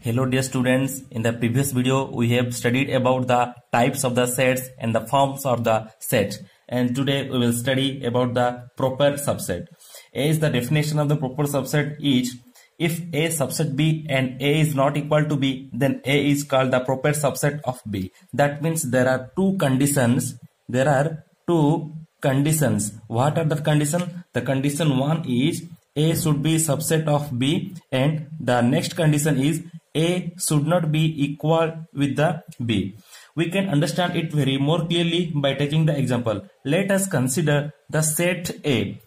Hello dear students, in the previous video we have studied about the types of the sets and the forms of the set, and today we will study about the proper subset. A is the definition of the proper subset is if A subset B and A is not equal to B, then A is called the proper subset of B. That means there are two conditions. What are the conditions? The condition one is A should be subset of B, and the next condition is A should not be equal with the B. We can understand it very more clearly by taking the example. Let us consider the set A.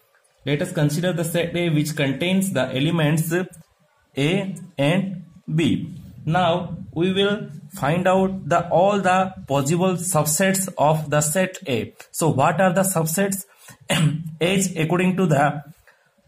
Let us consider the set A which contains the elements A and B. Now we will find out all the possible subsets of the set A. So what are the subsets? H according to the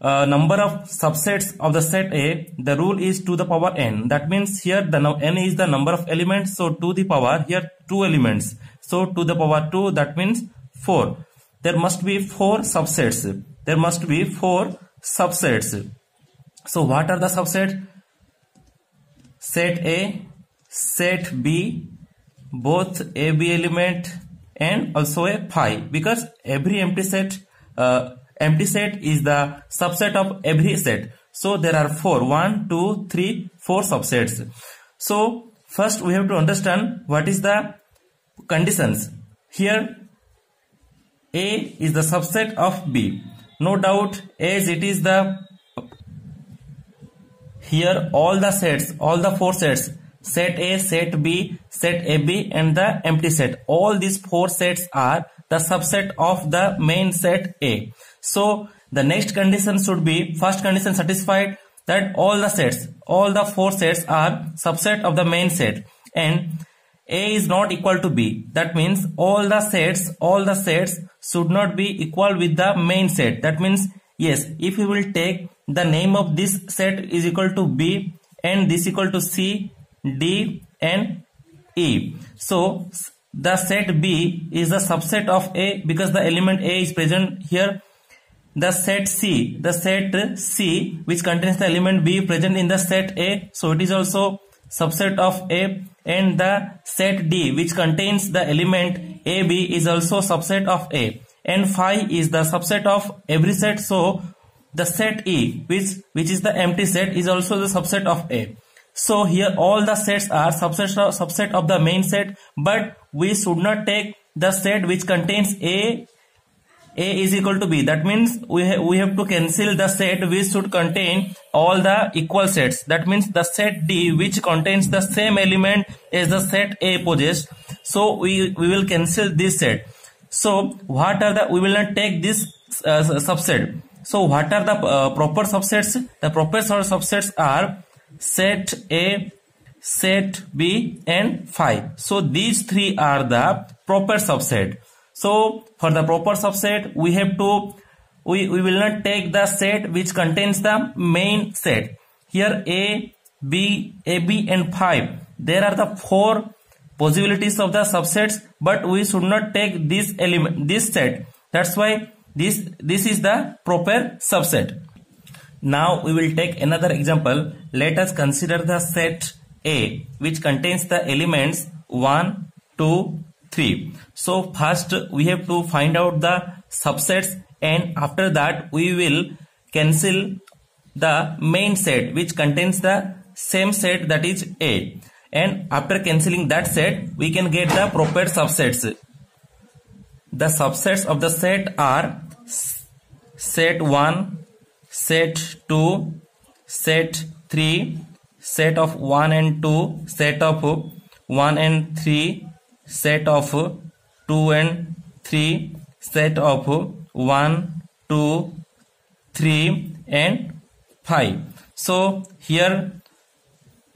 number of subsets of the set A, the rule is to the power n. That means here the n is the number of elements, so to the power here 2 elements. So to the power 2, that means 4. There must be 4 subsets. There must be 4 subsets. So what are the subsets? Set A, set B, both A, B element, and also a phi, because every empty set is the subset of every set. So there are 4, 1, 2, 3, 4 subsets. So first we have to understand what is the conditions. Here A is the subset of B. No doubt, as it is the here all the sets, all the 4 sets, set A, set B, set AB, and the empty set, all these 4 sets are the subset of the main set A. So the next condition should be, first condition satisfied, that all the sets, all the 4 sets are subset of the main set, and A is not equal to B. That means all the sets should not be equal with the main set. That means yes, if we will take the name of this set is equal to B and this equal to C, D and E. So the set B is the subset of A because the element A is present here. The set C which contains the element B present in the set A, so it is also subset of A, and the set D which contains the element AB is also subset of A, and phi is the subset of every set, so the set E which is the empty set is also the subset of A. So here all the sets are subset of the main set, but we should not take the set which contains A is equal to B. That means we have to cancel the set which should contain all the equal sets. That means the set D which contains the same element as the set A possessed. So we will cancel this set. So what are we will not take this subset. So what are the proper subsets? The proper subsets are set A, set B and phi. So these 3 are the proper subset. So for the proper subset we will not take the set which contains the main set. Here A, B, AB and phi, there are the 4 possibilities of the subsets, but we should not take this set. That's why this is the proper subset. Now we will take another example. Let us consider the set A which contains the elements 1, 2, 3. So first we have to find out the subsets, and after that we will cancel the main set which contains the same set, that is A, and after cancelling that set we can get the proper subsets. The subsets of the set are set 1, set 2, set 3, set of 1 and 2, set of 1 and 3, set of 2 and 3, set of 1, 2, 3 and 5. So here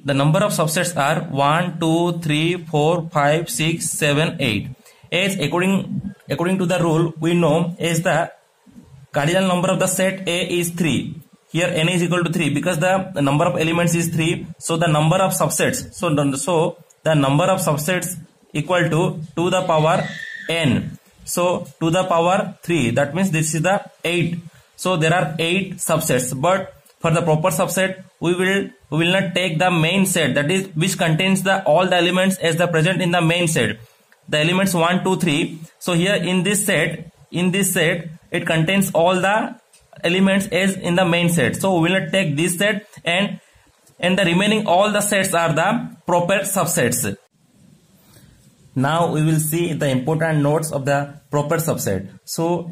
the number of subsets are 1, 2, 3, 4, 5, 6, 7, 8. As according to the rule, we know as the cardinal number of the set A is 3. Here n is equal to 3 because the number of elements is 3. So the number of subsets, so the number of subsets equal to the power n. So to the power 3, that means this is the 8. So there are 8 subsets, but for the proper subset, we will not take the main set, that is which contains the all the elements as the present in the main set. The elements 1, 2, 3. So here in this set, it contains all the elements as in the main set. So we will not take this set, and the remaining all the sets are the proper subsets. Now we will see the important notes of the proper subset. So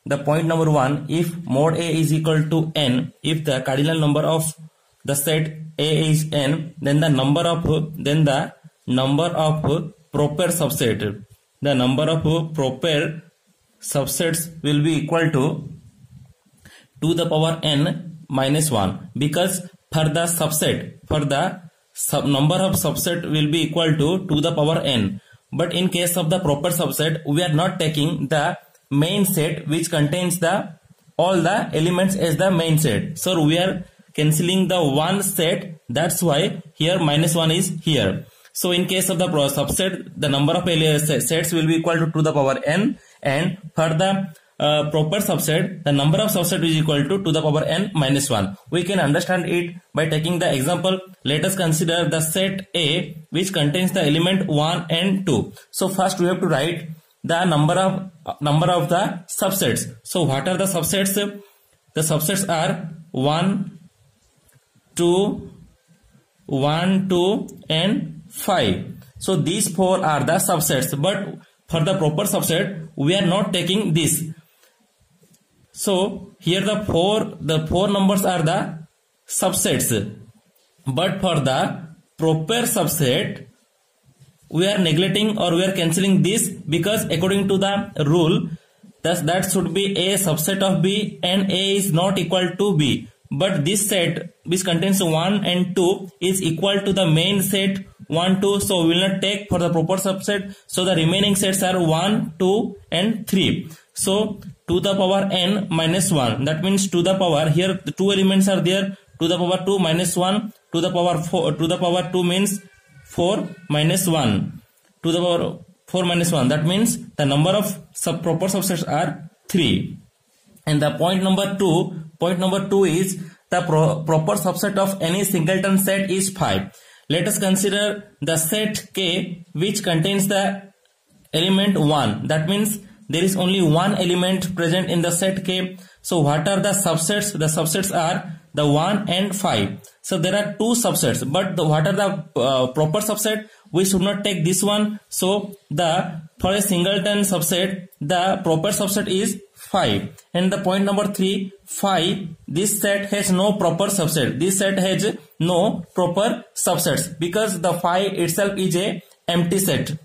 the point number 1, if mod A is equal to n, if the cardinal number of the set A is n, then the number of proper subset, the number of proper subsets will be equal to the power n minus 1, because for the subset, number of subset will be equal to the power n. But in case of the proper subset, we are not taking the main set which contains all the elements as the main set. So we are cancelling the one set, that's why here minus 1 is here. So in case of the subset, the number of sets will be equal to the power n, and for the proper subset, the number of subset is equal to the power n minus 1. We can understand it by taking the example. Let us consider the set A which contains the element 1 and 2. So first we have to write the number of the subsets. So what are the subsets? The subsets are 1, 2, and 5. So these 4 are the subsets, but for the proper subset we are not taking this. So here the four numbers are the subsets, but for the proper subset we are neglecting or we are cancelling this, because according to the rule that should be a subset of B and A is not equal to B. But this set which contains 1 and 2 is equal to the main set 1, 2. So we will not take for the proper subset. So the remaining sets are 1, 2 and 3. So to the power n minus 1, that means to the power, here the two elements are there, to the power 2 minus 1, to the power 4, to the power 2 means 4 minus 1, to the power 4 minus 1, that means the number of proper subsets are 3. And the point number 2 is the proper subset of any singleton set is 5. Let us consider the set K which contains the element 1, that means there is only one element present in the set K. So what are the subsets? The subsets are the 1 and 5. So there are two subsets, but what are the proper subset? We should not take this one. So for a singleton subset, the proper subset is 5. And the point number 3, 5, this set has no proper subset. This set has no proper subsets because the 5 itself is a empty set.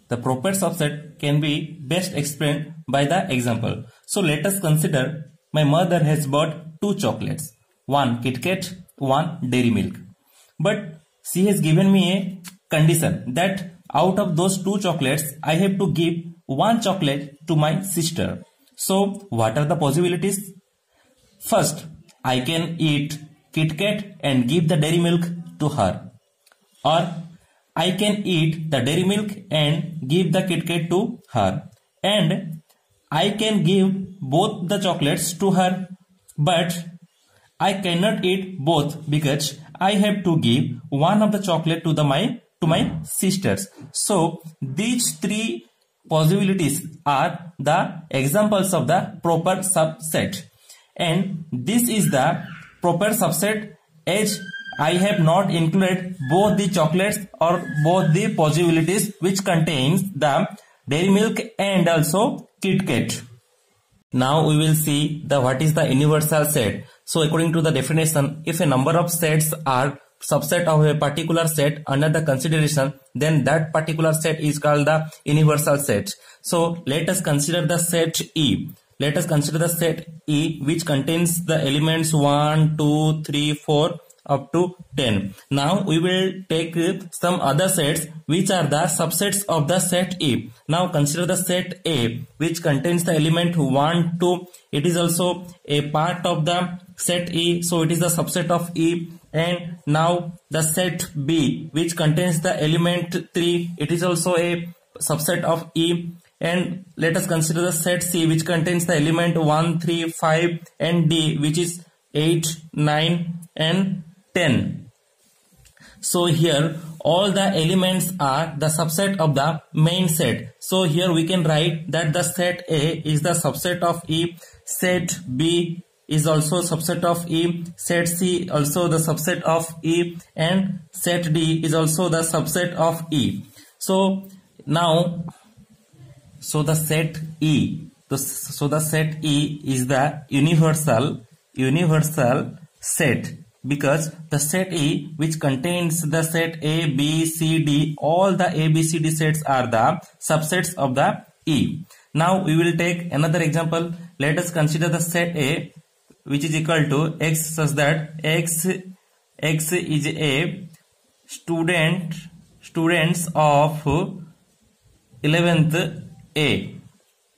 The proper subset can be best explained by the example. So let us consider my mother has bought 2 chocolates, one KitKat, one Dairy Milk. But she has given me a condition that out of those 2 chocolates, I have to give 1 chocolate to my sister. So what are the possibilities? First, I can eat KitKat and give the Dairy Milk to her. Or I can eat the Dairy Milk and give the KitKat to her. And I can give both the chocolates to her, but I cannot eat both because I have to give one of the chocolate to my sisters. So these 3 possibilities are the examples of the proper subset. And this is the proper subset as I have not included both the chocolates or both the possibilities which contains the Dairy Milk and also KitKat. Now we will see what is the universal set. So according to the definition, if a number of sets are subset of a particular set under the consideration, then that particular set is called the universal set. So let us consider the set E. Let us consider the set E which contains the elements 1, 2, 3, 4 up to 10. Now we will take some other sets which are the subsets of the set E. Now consider the set A which contains the element 1, 2. It is also a part of the set E, so it is the subset of E. And now the set B which contains the element 3, it is also a subset of E. And let us consider the set C which contains the element 1, 3, 5 and D which is 8, 9 and 10. So here all the elements are the subset of the main set. So here we can write that the set A is the subset of E, set B is also subset of E, set C also the subset of E, and set D is also the subset of E. So now, so the set E, so the set E is the universal set, because the set E, which contains the set A, B, C, D, all the A, B, C, D sets are the subsets of the E. Now we will take another example. Let us consider the set A, which is equal to X, such that X is a students of 11th A,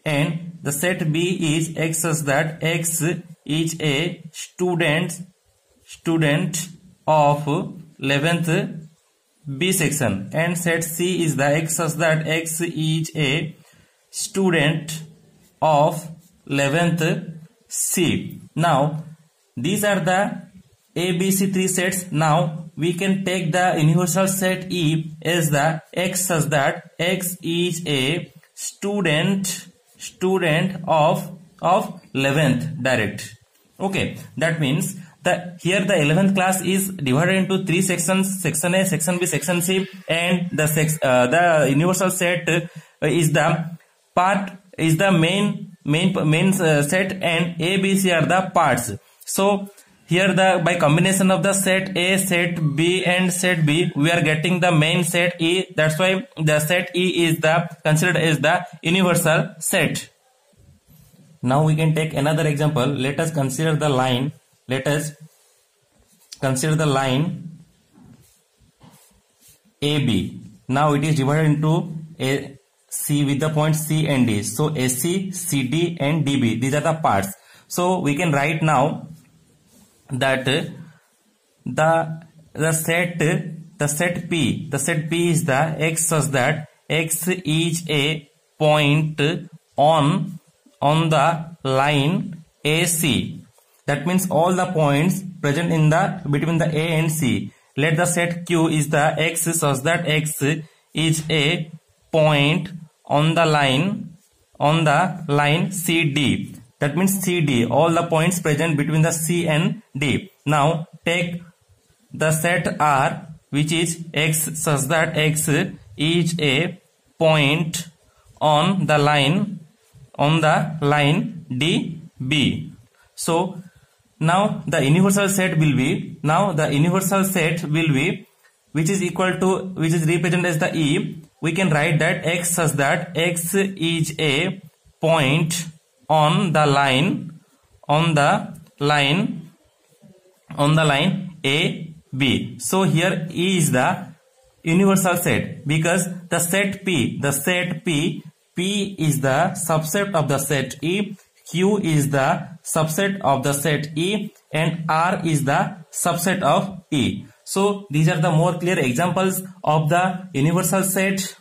and the set B is X, such that X is a student of 11th B section, and set C is the X, such that X is a student of 11th C. Now these are the A, B, C three sets. Now we can take the universal set E as the X, such that X is a student of 11th direct. Okay, that means here the 11th class is divided into three sections: section A, section B, section C, and the universal set is the main set, and A, B, C are the parts. So here by combination of the set A, set B and set B, we are getting the main set E. That's why the set E is considered as the universal set. Now we can take another example. Let us consider the line. Let us consider the line AB. Now it is divided into A, C with the points C and D. So AC, CD and DB, these are the parts. So we can write now that the set P is the X, such that X is a point on the line AC. That means all the points present in between the A and C. Let the set Q is the X, such that X is a point on the line CD. That means CD, all the points present between the C and D. Now take the set R, which is X, such that X is a point on the line DB. So now the universal set will be, which is represented as the E. We can write that X, such that X is a point on the line AB. So here E is the universal set, because the set P is the subset of the set E, Q is the subset of the set E, and R is the subset of E. So these are the more clear examples of the universal set.